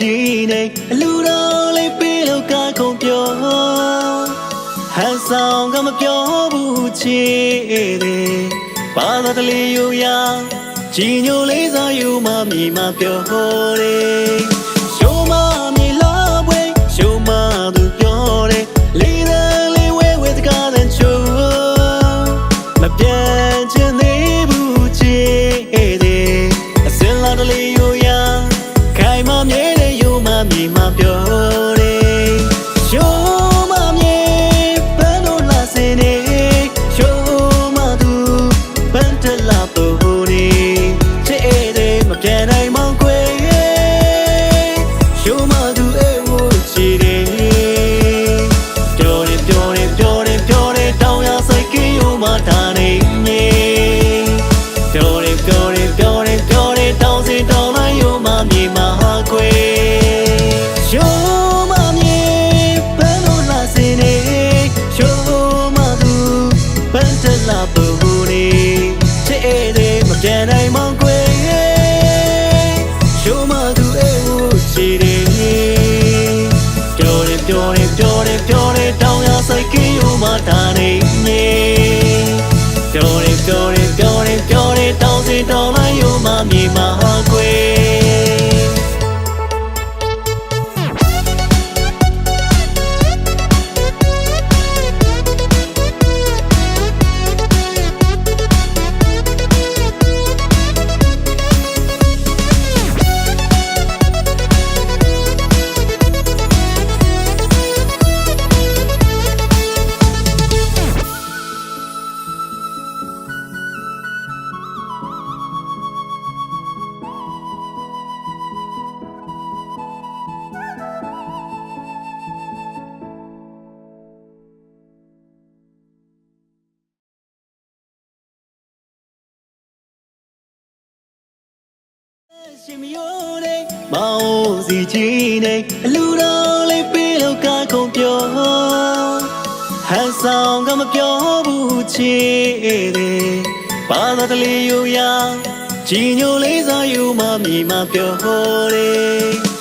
ကြီးနေအလူတော်လေးပေးလို့ကခုံပြောဟန်ဆောင်ကမပြောဘူးချေတယ်ဘာသာတလေးယူရကြီးညိုလေးစားယူမမီမပြောတယ်ရှိုးမမီလာပွဲရှိုးမသူပြောတယ်လေးတယ်လေးဝဲဝဲတကားတဲ့ချိုးမပြန်ချင်သေးဘူးချေတယ်အစင်လာတလေးယူရခိုင်မမြဲတဲ့ယူမမီမပြောတယ်ရှိုးမမြဲဘယ်လိုလာစင်းနေရှိုးမသူဘန်တလာပေါ်နေချေတယ်မပြန်နိုင်မောင်ခွေရှိုးမသူအေးဝချီတယ်ပြောတယ်ပြောတယ်ပြောတယ်ပြောတယ်တောင်းရစိတ်ကင်းယူမထားနေမြေပြောတယ်ပြောတယ်ပြောတယ်ပြောတယ်တောင်းစီတောင်းလိုက်ယူမမြေမဟာခွေရှိုးမမြေဘယ်လိုလာစင်းနေရှိုးမသူဘန်တလာပေါ်နေချေတယ်မပြန်နိုင်မောင်ခွေရှိုးမသူအေးဝချီတယ်ပြောတယ်ပြောတယ်ပြောတယ်ပြောတယ်တောင်းရစိတ်ကင်းယူမထားနေမြေပြောတယ်ပြောတယ်ပြောတယ်ပြောတယ်တောင်းစီတောင်းလိုက်ယူမမြေမဟာခွေရှင်မယိုနေမောင်စီကြီးနေအလူတော်လေးပေးလို့ကခုံပြောဟန်ဆောင်ကမပြောဘူးချေတယ်ဘာသာတလေးယူရကြီးညိုလေးစားယူမမီမပြောတယ်